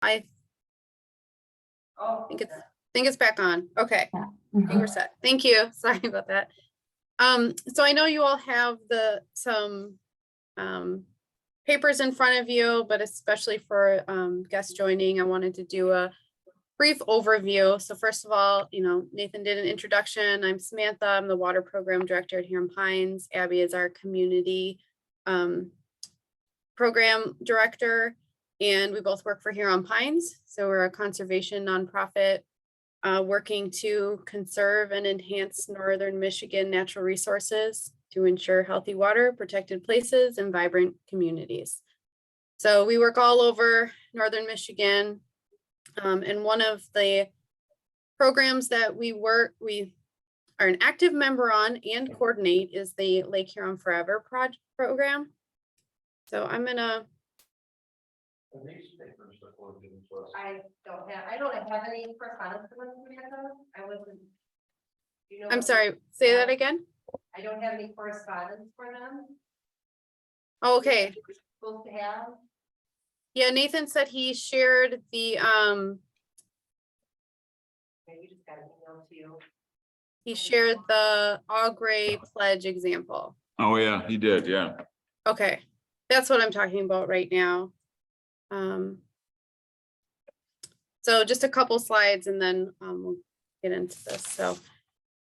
I think it's back on. Okay, Yeah. I think we're set. Thank you. Sorry about that. So I know you all have some papers in front of you, but especially for guests joining, I wanted to do a brief overview. So first of all, Nathan did an introduction. I'm Samantha. I'm the water program director at Huron Pines. Abby is our community program director, and we both work for Huron Pines. So we're a conservation nonprofit working to conserve and enhance Northern Michigan natural resources to ensure healthy water, protected places, and vibrant communities. So we work all over Northern Michigan. And one of the programs that we are an active member on and coordinate is the Lake Huron Forever program. So I'm gonna. I don't have any correspondence for them. I wasn't. I'm sorry, say that again. I don't have any correspondence for them. Oh, okay. Supposed to have. Yeah, Nathan said he shared the You just got an email to you. he shared the Augrey pledge example. Oh, yeah, he did, yeah. Okay, that's what I'm talking about right now. So just a couple slides and then we'll get into this.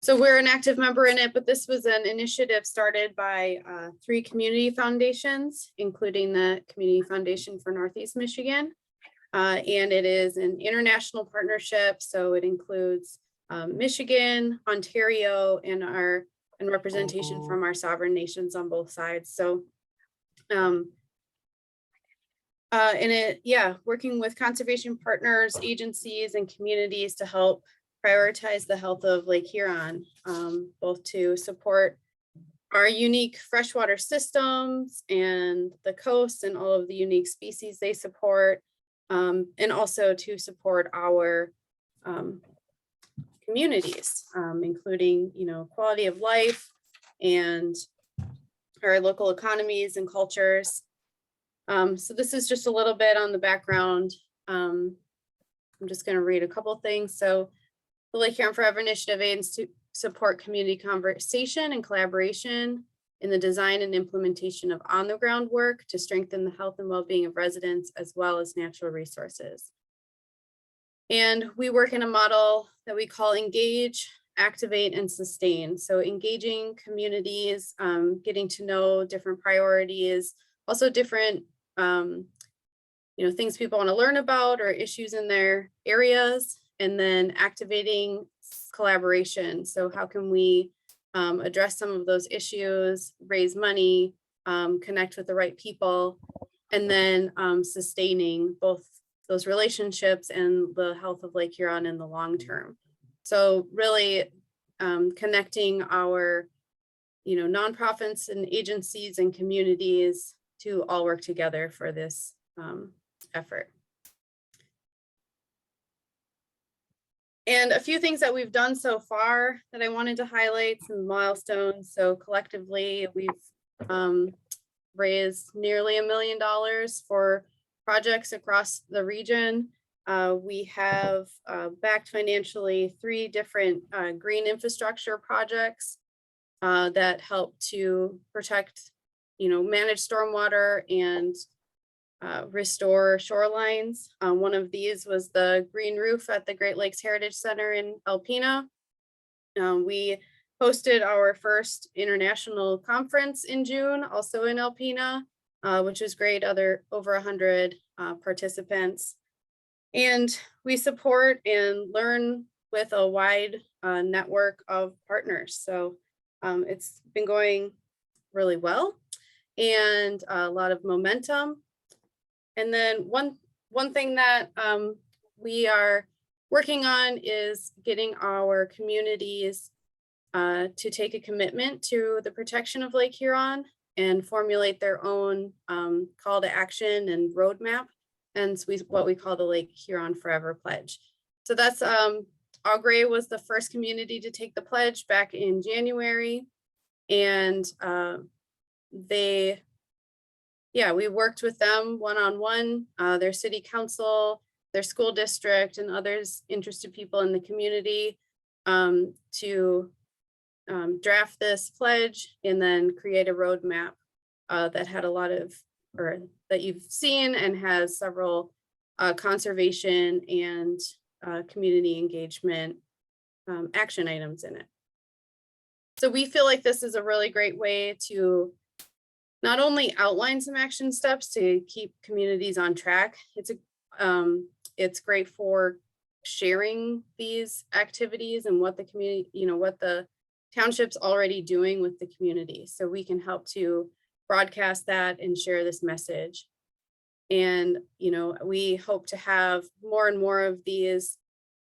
So we're an active member in it, but this was an initiative started by 3 community foundations, including the Community Foundation for Northeast Michigan. And it is an international partnership. So it includes Michigan, Ontario, and representation from our sovereign nations on both sides. So working with conservation partners, agencies, and communities to help prioritize the health of Lake Huron, both to support our unique freshwater systems and the coast and all of the unique species they support, and also to support our communities, including, quality of life and our local economies and cultures. So this is just a little bit on the background. I'm just going to read a couple things. So the Lake Huron Forever initiative aims to support community conversation and collaboration in the design and implementation of on-the-ground work to strengthen the health and well-being of residents as well as natural resources. And we work in a model that we call engage, activate, and sustain. So engaging communities, getting to know different priorities, also different things people want to learn about or issues in their areas, and then activating collaboration. So how can we address some of those issues, raise money, connect with the right people, and then sustaining both those relationships and the health of Lake Huron in the long term. So really connecting our nonprofits and agencies and communities to all work together for this effort. And a few things that we've done so far that I wanted to highlight, some milestones. So collectively, we've raised nearly $1 million for projects across the region. We have backed financially 3 different green infrastructure projects that help to protect, manage stormwater and restore shorelines. One of these was the green roof at the Great Lakes Heritage Center in Alpena. We hosted our first international conference in June, also in Alpena, which was great, over 100 participants. And we support and learn with a wide network of partners. So it's been going really well and a lot of momentum. And then one thing that we are working on is getting our communities to take a commitment to the protection of Lake Huron and formulate their own call to action and roadmap, and what we call the Lake Huron Forever Pledge. So that's Augrey was the first community to take the pledge back in January, and we worked with them one-on-one, their city council, their school district and others interested people in the community to draft this pledge and then create a roadmap that had a lot of, or that you've seen and has several conservation and community engagement action items in it. So we feel like this is a really great way to not only outline some action steps to keep communities on track, it's great for sharing these activities and what the community, what the township's already doing with the community. So we can help to broadcast that and share this message. And, we hope to have more and more of these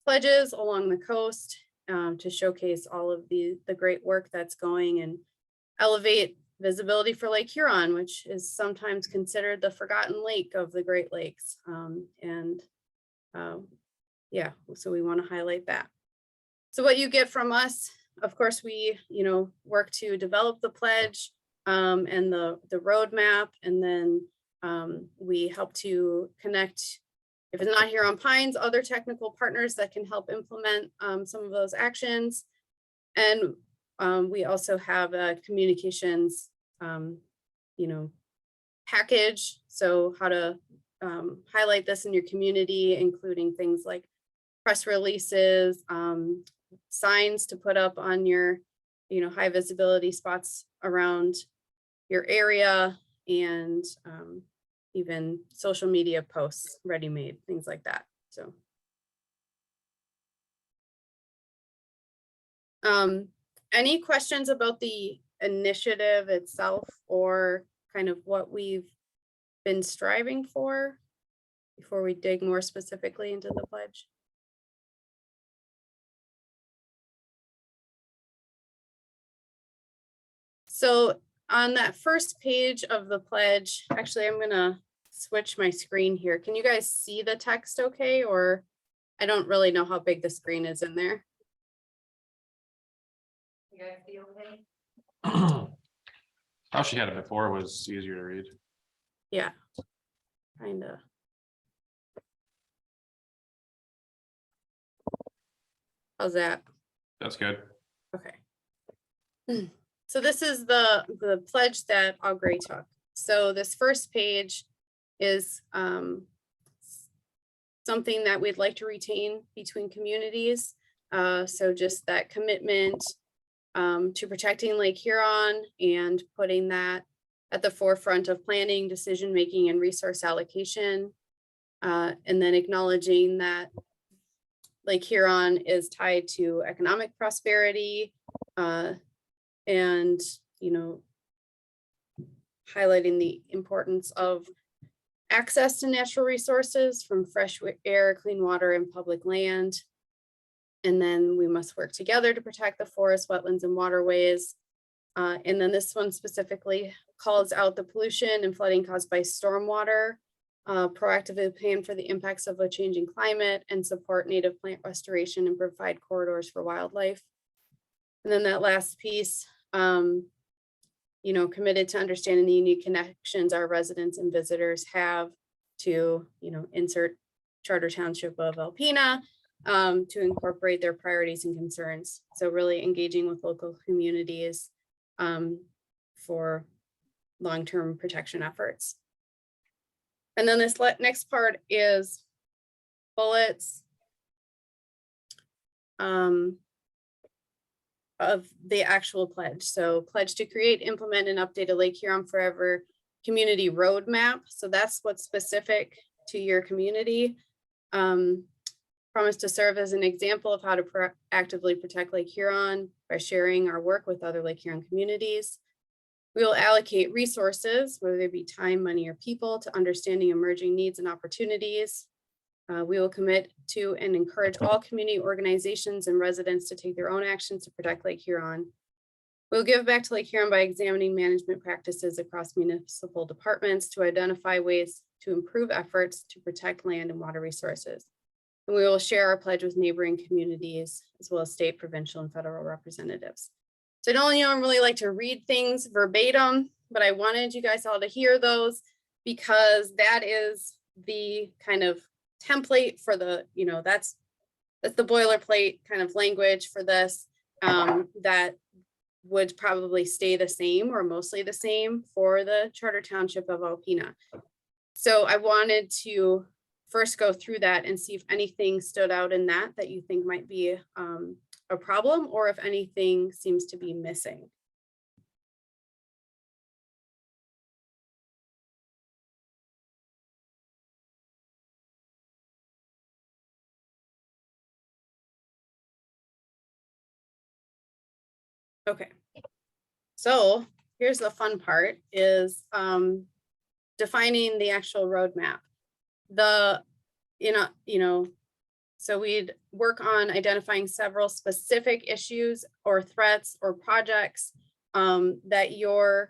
pledges along the coast to showcase all of the great work that's going and elevate visibility for Lake Huron, which is sometimes considered the forgotten lake of the Great Lakes. Yeah, so we want to highlight that. So what you get from us, of course, we, work to develop the pledge and the roadmap, and then we help to connect, if it's not Huron Pines, other technical partners that can help implement some of those actions. And we also have a communications, package. So how to highlight this in your community, including things like press releases, signs to put up on your, high visibility spots around your area, and even social media posts, ready-made, things like that. So. Any questions about the initiative itself or kind of what we've been striving for before we dig more specifically into the pledge? So on that first page of the pledge, actually, I'm gonna switch my screen here. Can you guys see the text okay? Or I don't really know how big the screen is in there. You guys feel okay? How she had it before was easier to read. Yeah, kind of. How's that? That's good. Okay. So this is the pledge that Augury took. So this first page is something that we'd like to retain between communities. So just that commitment to protecting Lake Huron and putting that at the forefront of planning, decision-making, and resource allocation. And then acknowledging that Lake Huron is tied to economic prosperity and, highlighting the importance of access to natural resources from fresh air, clean water, and public land. And then we must work together to protect the forests, wetlands, and waterways. And then this one specifically calls out the pollution and flooding caused by stormwater, proactively plan for the impacts of a changing climate, and support native plant restoration and provide corridors for wildlife. And then that last piece, committed to understanding the unique connections our residents and visitors have to, insert Charter Township of Alpena, to incorporate their priorities and concerns. So really engaging with local communities for long-term protection efforts. And then this next part is bullets of the actual pledge. So pledge to create, implement, and update a Lake Huron Forever community roadmap. So that's what's specific to your community. Promise to serve as an example of how to actively protect Lake Huron by sharing our work with other Lake Huron communities. We will allocate resources, whether they be time, money, or people, to understanding emerging needs and opportunities. We will commit to and encourage all community organizations and residents to take their own actions to protect Lake Huron. We'll give back to Lake Huron by examining management practices across municipal departments to identify ways to improve efforts to protect land and water resources. And we will share our pledge with neighboring communities, as well as state, provincial, and federal representatives. So I don't normally like to read things verbatim, but I wanted you guys all to hear those because that is the kind of template for the, that's the boilerplate kind of language for this, that would probably stay the same or mostly the same for the Charter Township of Alpena. So I wanted to first go through that and see if anything stood out in that you think might be a problem, or if anything seems to be missing. Okay, so here's the fun part is defining the actual roadmap. So we'd work on identifying several specific issues or threats or projects that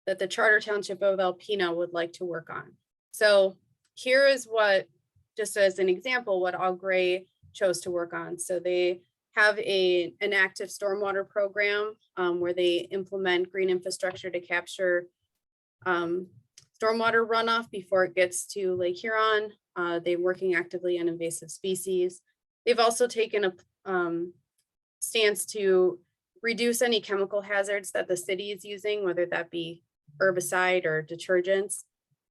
the Charter Township of Alpena would like to work on. So here is what, just as an example, what All Gray chose to work on. So they have an active stormwater program where they implement green infrastructure to capture stormwater runoff before it gets to Lake Huron. They're working actively on invasive species. They've also taken a stance to reduce any chemical hazards that the city is using, whether that be herbicide or detergents.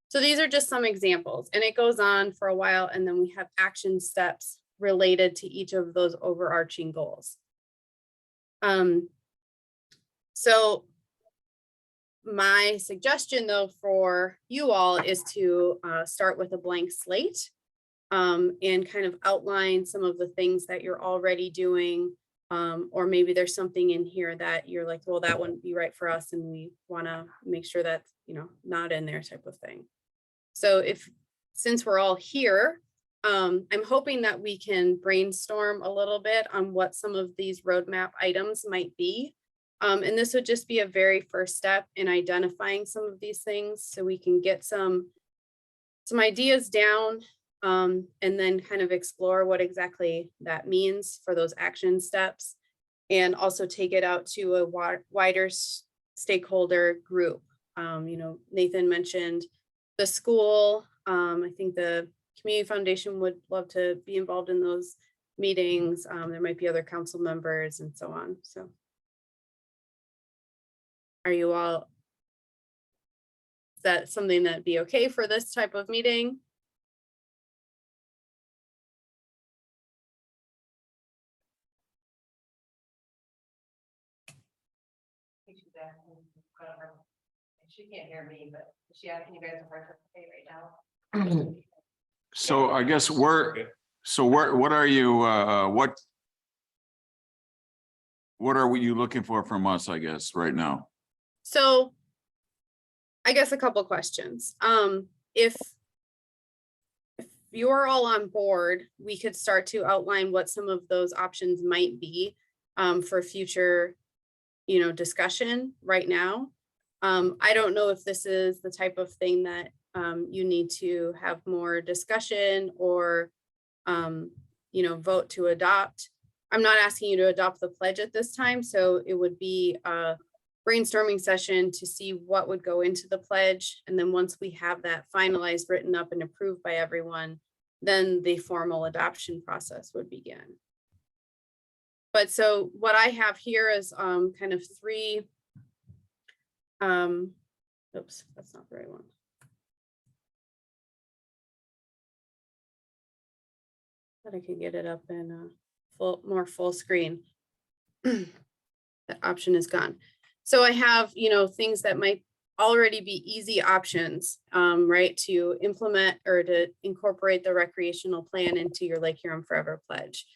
So these are just some examples, and it goes on for a while, and then we have action steps related to each of those overarching goals. So my suggestion though for you all is to start with a blank slate and kind of outline some of the things that you're already doing, or maybe there's something in here that you're like, well, that wouldn't be right for us and we want to make sure that's not in there, type of thing. So since we're all here, I'm hoping that we can brainstorm a little bit on what some of these roadmap items might be. And this would just be a very first step in identifying some of these things so we can get some ideas down and then kind of explore what exactly that means for those action steps, and also take it out to a wider stakeholder group. Nathan mentioned the school. I think the Community Foundation would love to be involved in those meetings. There might be other council members and so on. So are you all, is that something that'd be okay for this type of meeting? She can't hear me, but she asking you guys to participate right now. So I guess what are you, what are you looking for from us, I guess, right now? So I guess a couple questions. If you're all on board, we could start to outline what some of those options might be for future, discussion right now. I don't know if this is the type of thing that you need to have more discussion or, vote to adopt. I'm not asking you to adopt the pledge at this time, so it would be a brainstorming session to see what would go into the pledge. And then once we have that finalized, written up and approved by everyone, then the formal adoption process would begin. But so what I have here is kind of three, oops, that's not the right one. But I could get it up in more full screen. That option is gone. So I have, things that might already be easy options, right, to implement or to incorporate the recreational plan into your Lake Huron Forever pledge.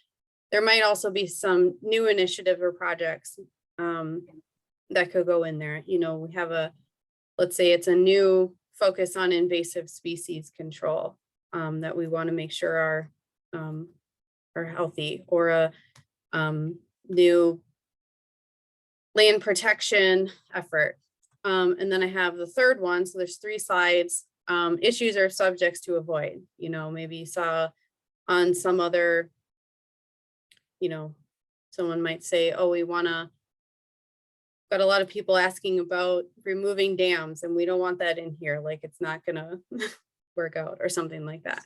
There might also be some new initiative or projects that could go in there. We have let's say it's a new focus on invasive species control that we want to make sure are healthy, or a new land protection effort. And then I have the third one. So there's 3 slides, issues or subjects to avoid. Maybe you saw on some other, someone might say, oh, got a lot of people asking about removing dams and we don't want that in here. Like it's not gonna work out or something like that.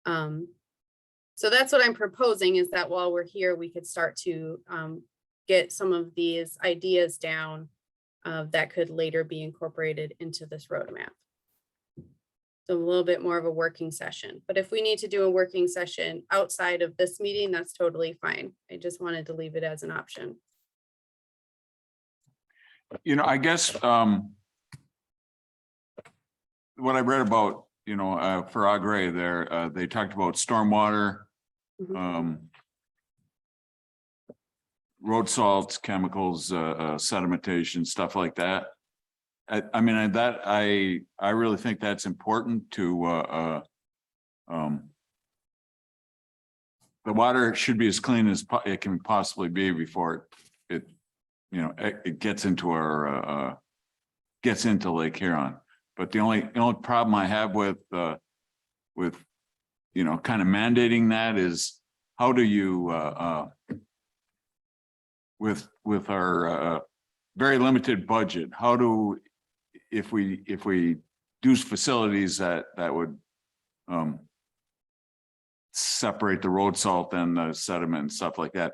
So that's what I'm proposing, is that while we're here, we could start to get some of these ideas down that could later be incorporated into this roadmap. So a little bit more of a working session, but if we need to do a working session outside of this meeting, that's totally fine. I just wanted to leave it as an option. You know, I guess, what I read about, you know, for Agre there, they talked about stormwater, Mhm. road salts, chemicals, sedimentation, stuff like that. I mean, I really think that's important to, the water should be as clean as it can possibly be before it, you know, it gets into our, gets into Lake Huron. But the only problem I have with, you know, kind of mandating that is, how do you, with our, very limited budget, how do, if we do facilities that would, separate the road salt and the sediment and stuff like that,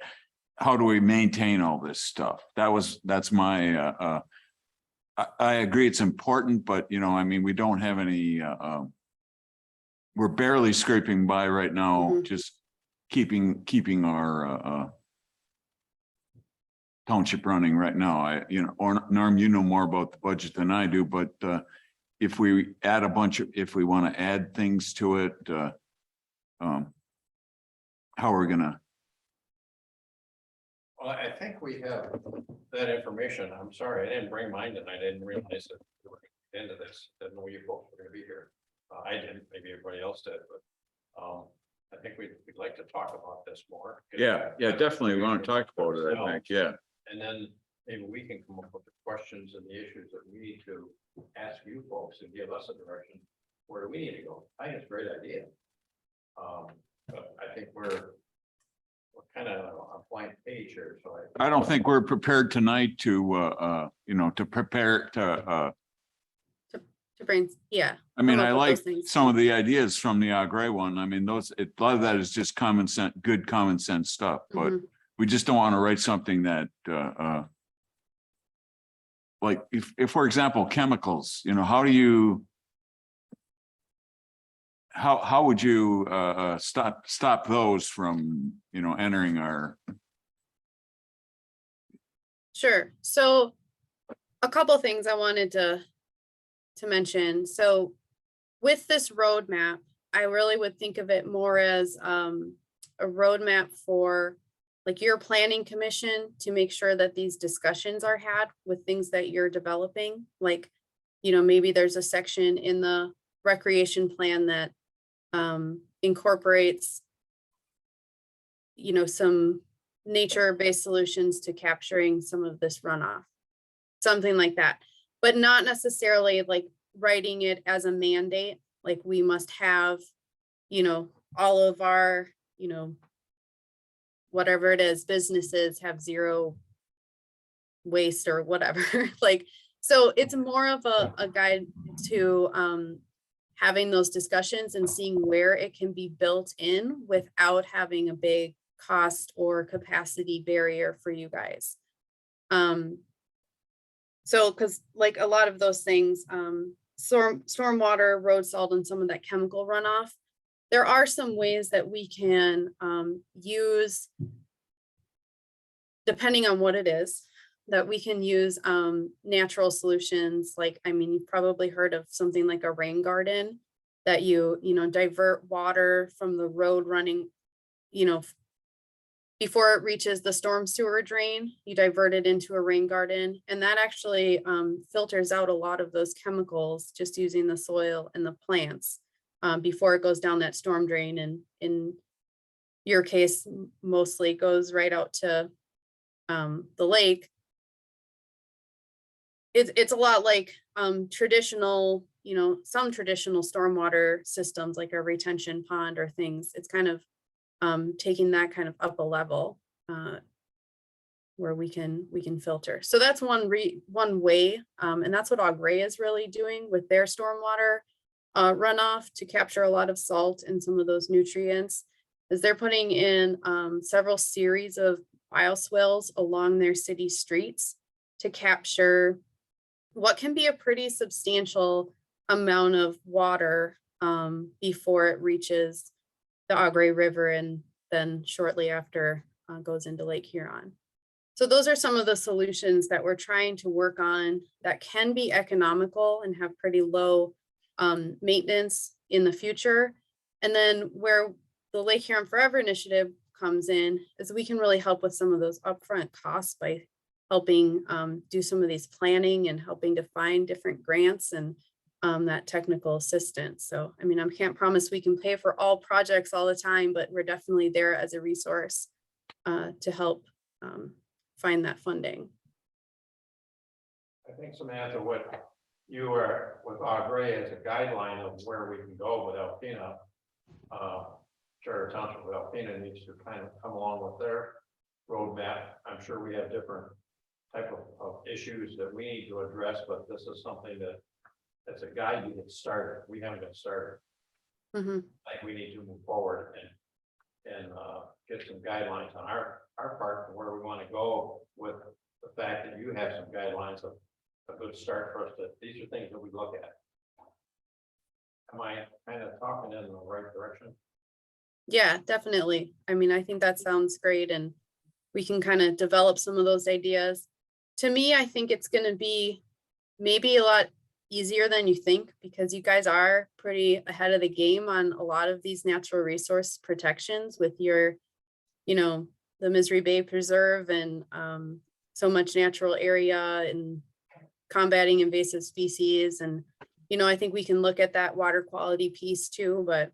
how do we maintain all this stuff? That's my, I agree it's important, but you know, I mean, we don't have any, we're barely scraping by right now, Mhm. just keeping our, township running right now. You know, or Norm, you know more about the budget than I do, but, if we add if we want to add things to it, how are we gonna? Well, I think we have that information. I'm sorry, I didn't bring mine tonight. I didn't realize that we were into this. Didn't know you folks were gonna be here. I didn't, maybe everybody else did, but I think we'd like to talk about this more. Yeah, definitely. We want to talk about it, I think, yeah. And then maybe we can come up with the questions and the issues that we need to ask you folks and give us a direction. Where do we need to go? I think it's a great idea. But I think we're kind of on a blank page here, so I don't think we're prepared tonight to, you know, to prepare to, To bring, yeah. I mean, come I up with like those things. some of the ideas from the Agre one. I mean, a lot of that is just common sense, good common sense stuff, but Mhm. we just don't want to write something that, like if, for example, chemicals, you know, how do you, how would you, stop those from, you know, entering our, Sure. So a couple things I wanted to mention. So with this roadmap, I really would think of it more as a roadmap for like your planning commission to make sure that these discussions are had with things that you're developing. Like, you know, maybe there's a section in the recreation plan that incorporates, you know, some nature-based solutions to capturing some of this runoff, something like that, but not necessarily like writing it as a mandate, like we must have, you know, all of our, you know, whatever it is, businesses have zero waste or whatever. Like, so it's more of a guide to having those discussions and seeing where it can be built in without having a big cost or capacity barrier for you guys. So, because like a lot of those things, stormwater, road salt, and some of that chemical runoff, there are some ways that we can use, depending on what it is, that we can use natural solutions. Like, I mean, you've probably heard of something like a rain garden, that you know, divert water from the road running, you know, before it reaches the storm sewer drain, you divert it into a rain garden. And that actually filters out a lot of those chemicals just using the soil and the plants before it goes down that storm drain. And in your case, mostly goes right out to the lake. It's a lot like traditional, you know, some traditional stormwater systems like a retention pond or things. It's kind of taking that kind of up a level where we can filter. So that's one way, and that's what Agre is really doing with their stormwater runoff to capture a lot of salt and some of those nutrients. Is they're putting in several series of bioswales along their city streets to capture what can be a pretty substantial amount of water before it reaches the Augury River and then shortly after goes into Lake Huron. So those are some of the solutions that we're trying to work on that can be economical and have pretty low maintenance in the future. And then where the Lake Huron Forever initiative comes in is we can really help with some of those upfront costs by helping do some of these planning and helping to find different grants and that technical assistance. So, I mean, I can't promise we can pay for all projects all the time, but we're definitely there as a resource to help find that funding. I think, Samantha, what you are with Augury as a guideline of where we can go with Alpena. Sure, Township of Alpena needs to kind of come along with their roadmap. I'm sure we have different type of issues that we need to address, but this is something that's a guide you get started. We haven't got started. Mm-hmm. Like we need to move forward and get some guidelines on our part and where we want to go with the fact that you have some guidelines of a good start for us. That these are things that we look at. Am I kind of talking in the right direction? Yeah, definitely. I mean, I think that sounds great, and we can kind of develop some of those ideas. To me, I think it's going to be maybe a lot easier than you think, because you guys are pretty ahead of the game on a lot of these natural resource protections with your, you know, the Misery Bay Preserve and so much natural area and combating invasive species. And, you know, I think we can look at that water quality piece too, but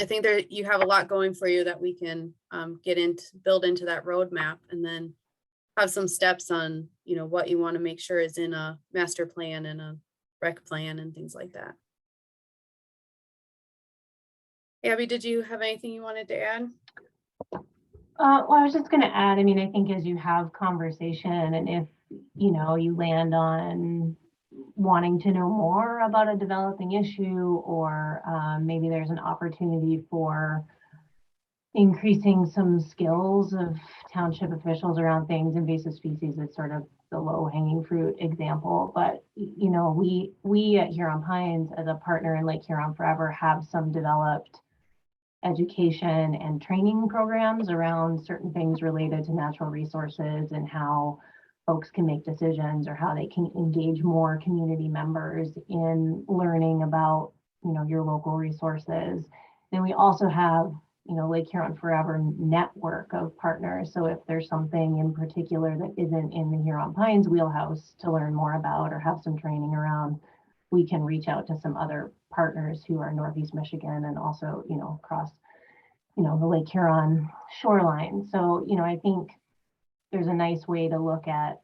I think there you have a lot going for you that we can build into that roadmap, and then have some steps on, you know, what you want to make sure is in a master plan and a rec plan and things like that. Abby, did you have anything you wanted to add? Well, I was just going to add, I mean, I think as you have conversation and if, you know, you land on wanting to know more about a developing issue, or maybe there's an opportunity for increasing some skills of township officials around things, invasive species is sort of the low hanging fruit example. But, you know, we at Huron Pines as a partner in Lake Huron Forever have some developed education and training programs around certain things related to natural resources and how folks can make decisions, or how they can engage more community members in learning about, you know, your local resources. Then we also have, you know, Lake Huron Forever network of partners. So if there's something in particular that isn't in the Huron Pines wheelhouse to learn more about or have some training around, we can reach out to some other partners who are Northeast Michigan and also, you know, across, you know, the Lake Huron shoreline. So, you know, I think there's a nice way to look at,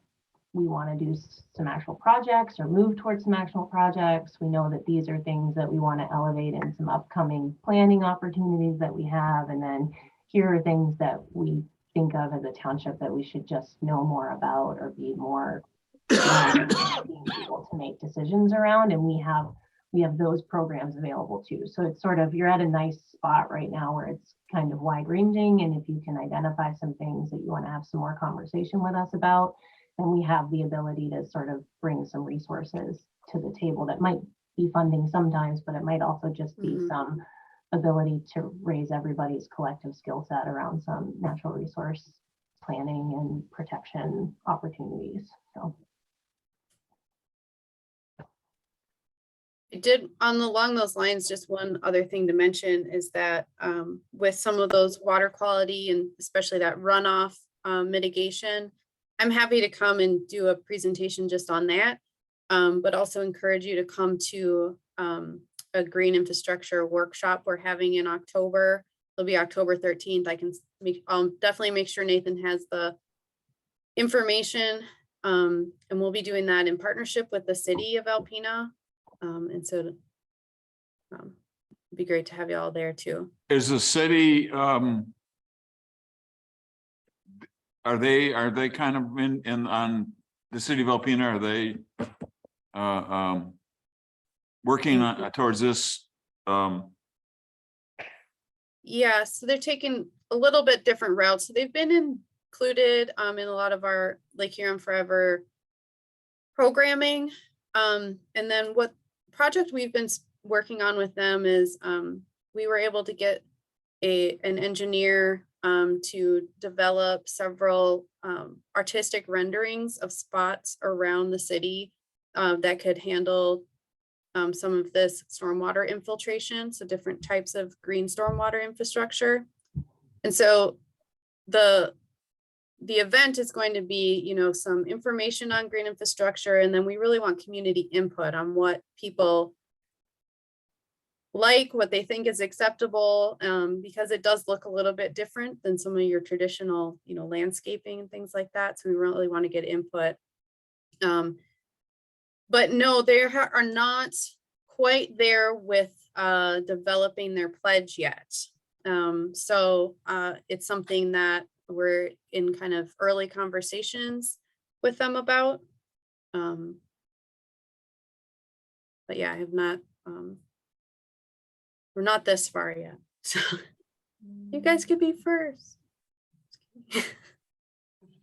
we want to do some actual projects or move towards some actual projects. We know that these are things that we want to elevate in some upcoming planning opportunities that we have. And then here are things that we think of as a township that we should just know more about or be more being able to make decisions around. And we have those programs available too. So it's sort of, you're at a nice spot right now where it's kind of wide ranging. And if you can identify some things that you want to have some more conversation with us about, then we have the ability to sort of bring some resources to the table that might be funding sometimes, but it might also just be some ability to raise everybody's collective skill set around some natural resource planning and protection opportunities. So. I did along those lines, just one other thing to mention is that with some of those water quality and especially that runoff mitigation, I'm happy to come and do a presentation just on that, but also encourage you to come to a green infrastructure workshop we're having in October. It'll be October 13th. I'll definitely make sure Nathan has the information, and we'll be doing that in partnership with the city of Alpena. And so it'd be great to have you all there too. Is the city, are they kind of in on the city of Alpena? Are they working on towards this, Yeah, so they're taking a little bit different routes. So they've been included in a lot of our Lake Huron Forever programming. And then what project we've been working on with them is we were able to get an engineer to develop several artistic renderings of spots around the city that could handle some of this stormwater infiltration, so different types of green stormwater infrastructure. And so the event is going to be, you know, some information on green infrastructure, and then we really want community input on what people like, what they think is acceptable, because it does look a little bit different than some of your traditional, you know, landscaping and things like that. So we really want to get input. But no, they are not quite there with developing their pledge yet. So it's something that we're in kind of early conversations with them about. But yeah, I have not, we're not this far yet. So you guys could be first.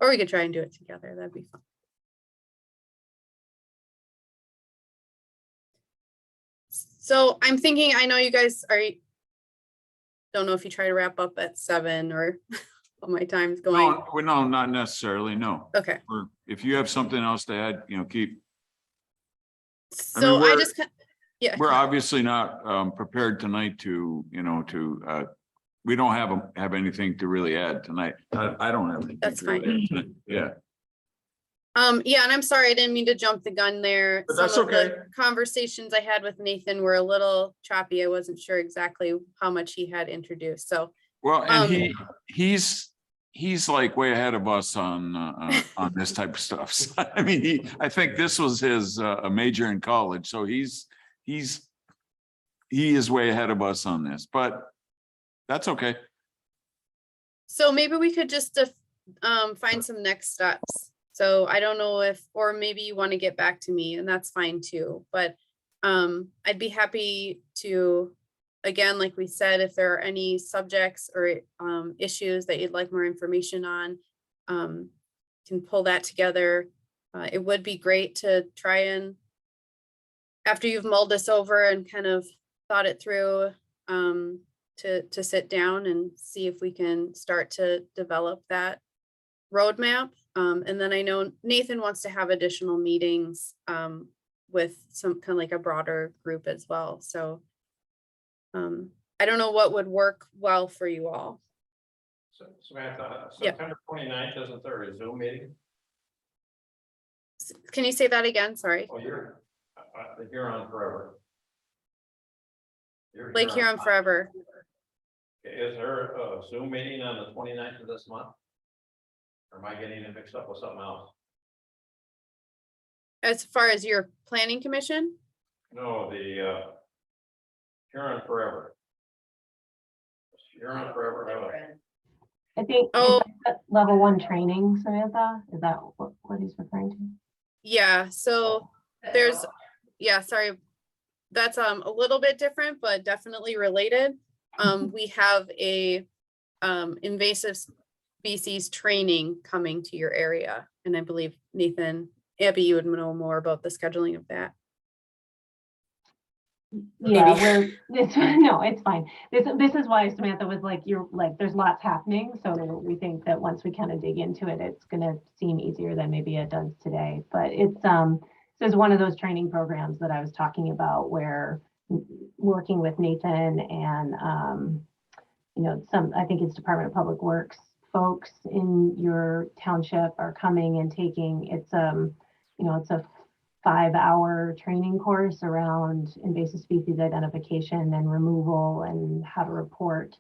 Or we could try and do it together. That'd be fun. So I'm thinking, I know you guys are, don't know if you try to wrap up at 7 or what my time's going. no, well, no, not necessarily, no. Okay, Or if you have something else to add, you know, keep, so I we're- just, yeah. we're obviously not prepared tonight to, you know, we don't have anything to really add tonight. I don't have anything. That's to really add tonight. Yeah, Yeah, and I'm sorry, I didn't mean to jump the gun there. But that's Some of the okay. conversations I had with Nathan were a little choppy. I wasn't sure exactly how much he had introduced, so. well, and Um, he's like way ahead of us on this type of stuff. So, I mean, I think this was his a major in college, so he is way ahead of us on this, but that's okay. So maybe we could just find some next steps. So I don't know if, or maybe you want to get back to me, and that's fine too, but I'd be happy to, again, like we said, if there are any subjects or issues that you'd like more information on, can pull that together. It would be great to try and, after you've mulled this over and kind of thought it through, to sit down and see if we can start to develop that roadmap. And then I know Nathan wants to have additional meetings with some kind of like a broader group as well. So I don't know what would work well for you all. So Samantha, Yeah. September 29th, isn't there a Zoom meeting? Can you say that again? Sorry. Oh, you're on forever. Lake Huron Forever. Is there a Zoom meeting on the 29th of this month? Or am I getting it mixed up with something else? As far as your planning commission? No, the Huron Forever. Huron Forever. I think, Oh. is that level 1 training, Samantha? Is that what he's referring to? Yeah, so there's, yeah, sorry. That's a little bit different, but definitely related. We have a invasive species training coming to your area. And I believe Nathan, Abby, you would know more about the scheduling of that. Yeah, Maybe. no, it's fine. This is why Samantha was like, you're like, there's lots happening. So we think that once we kind of dig into it, it's going to seem easier than maybe it does today. But it's this is one of those training programs that I was talking about where working with Nathan and you know, I think it's Department of Public Works folks in your township are coming and taking, it's you know, it's a 5-hour training course around invasive species identification and removal and how to report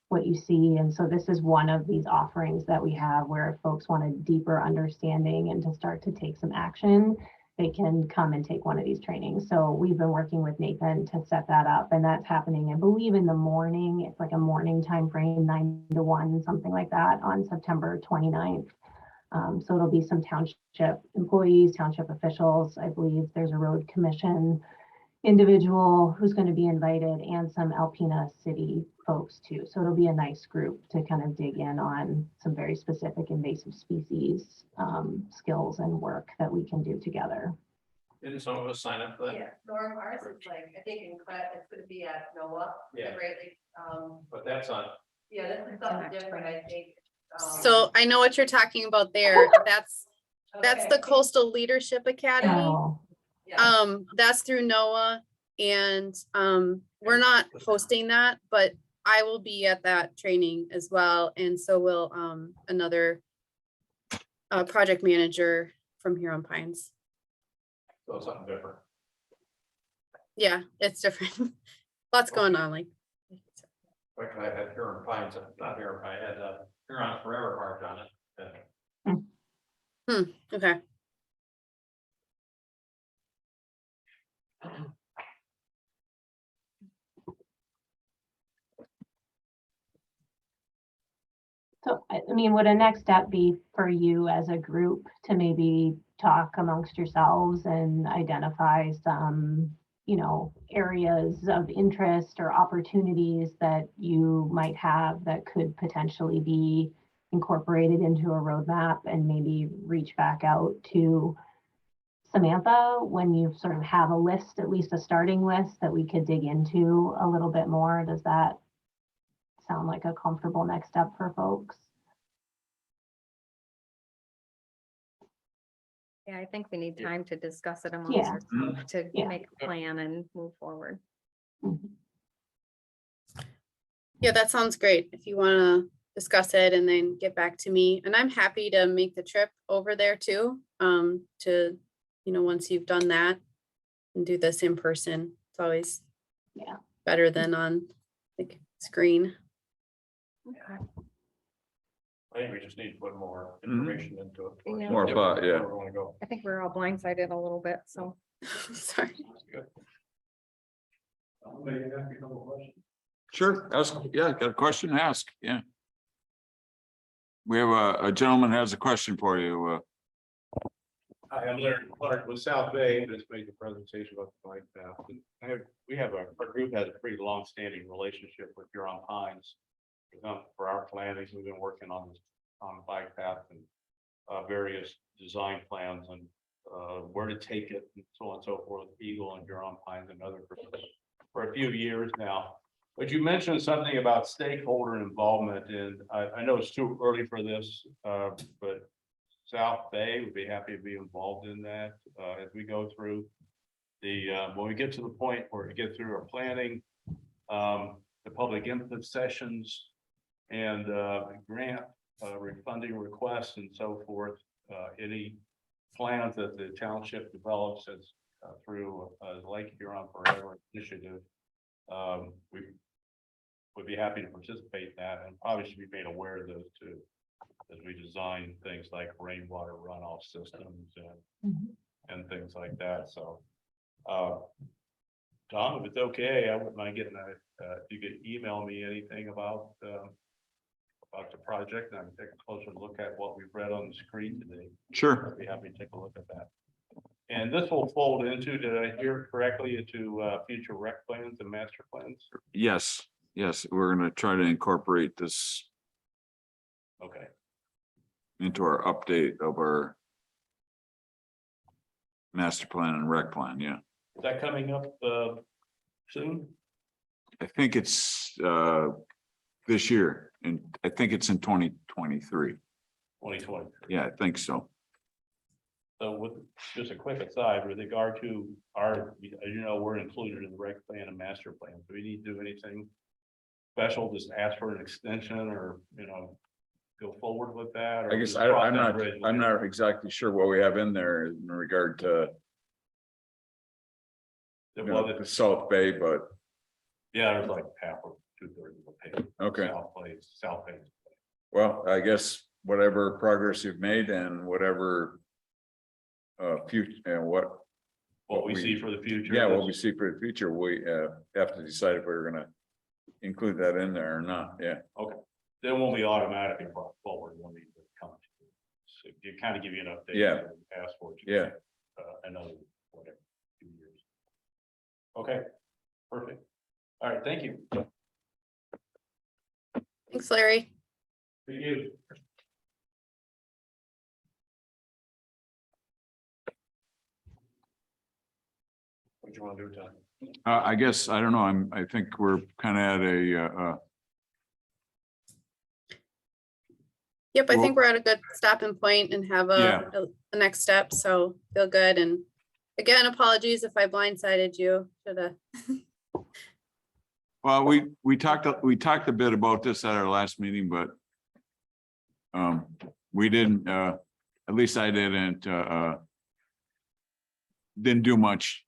what you see. And so this is one of these offerings that we have where if folks want a deeper understanding and to start to take some action, they can come and take one of these trainings. So we've been working with Nathan to set that up, and that's happening, I believe, in the morning. It's like a morning time frame, 9 to 1, something like that, on September 29th. So it'll be some township employees, township officials. I believe there's a road commission individual who's going to be invited and some Alpena city folks too. So it'll be a nice group to kind of dig in on some very specific invasive species skills and work that we can do together. Didn't some of us sign up for that? Yeah, Norm, ours is like, I think it's gonna be at NOAA. Yeah. Great, But that's on, yeah, this is something different, I think. So I know what you're talking about there. That's okay. the Coastal Leadership Academy. Oh, Yeah. That's through NOAA and, we're not hosting that, but I will be at that training as well. And so will, another, project manager from here on Pines. so something different. Yeah, it's different. Lots going on, like. Like I had Huron Pines, not Huron Pine, I had Huron Forever Park on it. Okay. so I mean, would a next step be for you as a group to maybe talk amongst yourselves and identify some, you know, areas of interest or opportunities that you might have that could potentially be incorporated into a roadmap, and maybe reach back out to Samantha when you sort of have a list, at least a starting list that we could dig into a little bit more? Does that sound like a comfortable next step for folks? Yeah, I think we need time to discuss it amongst Yeah. ourselves to Yeah. make a plan and move forward. Mhm. Yeah, that sounds great. If you want to discuss it and then get back to me, and I'm happy to make the trip over there too. To, you know, once you've done that and do this in person, it's always Yeah. better than on like screen. Okay. I think we just need to put more information into it. Yeah. More thought, yeah. Where we wanna go. I think we're all blindsided a little bit, so. Sorry. Sure, ask, yeah, got a question, ask, yeah. We have a gentleman has a question for you. Hi, I'm Larry Clark with South Bay, just made the presentation about the bike path. Our group has a pretty long-standing relationship with Huron Pines. For our plannings, we've been working on this, on the bike path and various design plans and where to take it and so on and so forth, Eagle and Huron Pines and other groups for a few years now. But you mentioned something about stakeholder involvement, and I know it's too early for this, but South Bay would be happy to be involved in that as we go through the, when we get to the point where we get through our planning, the public input sessions and grant refunding requests and so forth, any plans that the township develops as through Lake Huron Forever initiative, we would be happy to participate in that, and probably should be made aware of those too, as we design things like rainwater runoff systems and things like that. So, Tom, if it's okay, I wouldn't mind getting that. If you could email me anything about the project, and I can take a closer look at what we've read on the screen today. Sure. I'd be happy to take a look at that. And this will fold into, did I hear correctly, into future rec plans and master plans? Yes, yes, we're gonna try to incorporate this Okay. into our update of our master plan and rec plan, yeah. Is that coming up soon? I think it's this year, and I think it's in 2023. 2020. Yeah, I think so. So with just a quick aside, with regard to our, as you know, we're included in the rec plan and master plan. Do we need to do anything special? Just ask for an extension or, you know, go forward with that? Or I guess just I'm cross that not, bridge I'm later? not exactly sure what we have in there in regard to Well, the South Bay, but yeah, there's like half or 2/3 of the page. okay. South Bay. Well, I guess whatever progress you've made and whatever future and what What we see for the future. yeah, what that's- we see for the future, we have to decide if we're gonna include that in there or not, yeah. Then won't be automatically brought forward when we come to. So you kind of give you an update. Yeah. and Ask for it. Yeah. Another, whatever, 2 years. Okay, perfect. All right, thank you. Thanks, Larry. Thank you. What do you want to do, Tom? I guess, I don't know, I think we're kind of at a, Yep, I Well- think we're at a good stopping point and have Yeah. a next step, so feel good. And again, apologies if I blindsided you. Shoulda. well, we talked a bit about this at our last meeting, but we didn't, at least I didn't do much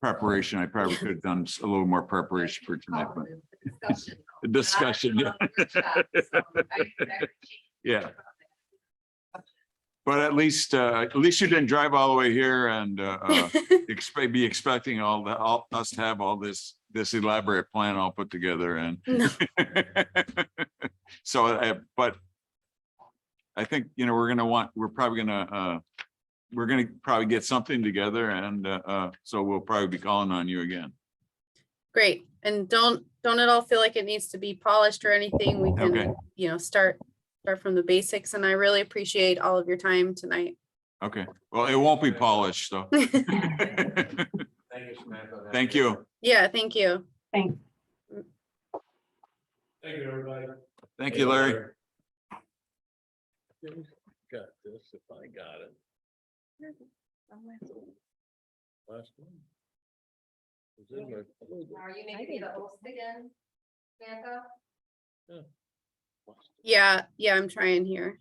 preparation. I probably could have done a little more preparation for tonight, but the discussion, yeah. Yeah. But at least you didn't drive all the way here and be expecting us to have all this elaborate plan all put together and No. so, but I think, you know, we're probably get something together and so we'll probably be calling on you again. Great. And don't at all feel like it needs to be polished or anything. We Okay. can, you know, start from the basics. And I really appreciate all of your time tonight. Okay, well, it won't be polished, so. Thank you, Samantha. Thank you. Yeah, thank you. Thanks. Thank you, everybody. Thank you, Larry. Got this if I got it. Last one. Was in my folder. Are you making me the host again, Samantha? Yeah, I'm trying here.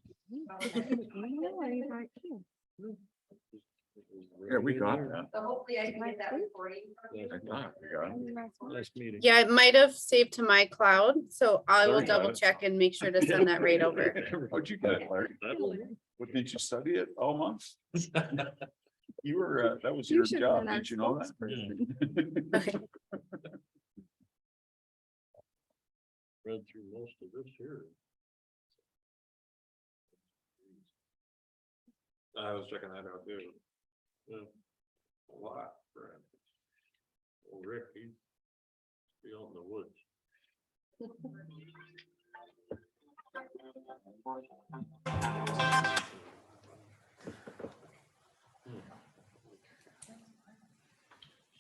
Yeah, we got that. So hopefully I can get that recording. I thought we got it. Nice meeting. Yeah, it might have saved to my cloud, so I will Larry got double it. check and make sure to send that right over. How'd you get it, Larry? What, didn't you study it all month? You were, that was your job, did you know that? Okay. Read through most of this here. I was checking that out too. Yeah. A lot, right? Well, Rick, he's out in the woods.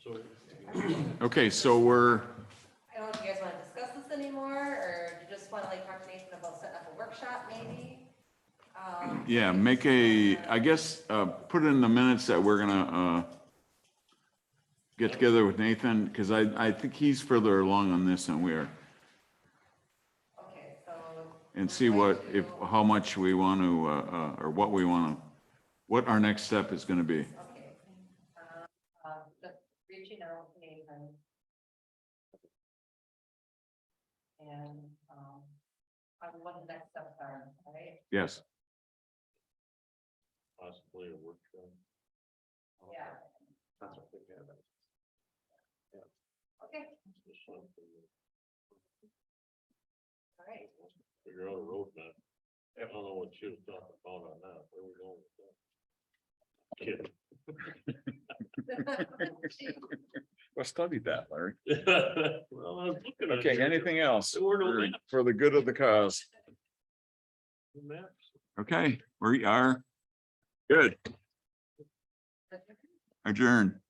So. Okay, so we're, I don't know if you guys want to discuss this anymore, or you just want to like talk to Nathan about setting up a workshop maybe? yeah, I guess, put it in the minutes that we're gonna, get together with Nathan, because I think he's further along on this than we are. Okay, so. And see what, how much we want to, or what our next step is gonna be. Okay. Just reaching out to Nathan. And, on what the next steps are, right? Yes, Possibly a workshop. Yeah. That's what we have. Okay, all right. Figure out a roadmap. I don't know what she was talking about on that. Where we going with that? Kidding. well, study that, Larry. Well, I was looking at Okay, your- anything else There were no maps. for the good of the cause? Maps. Okay, we are good. Adjourn.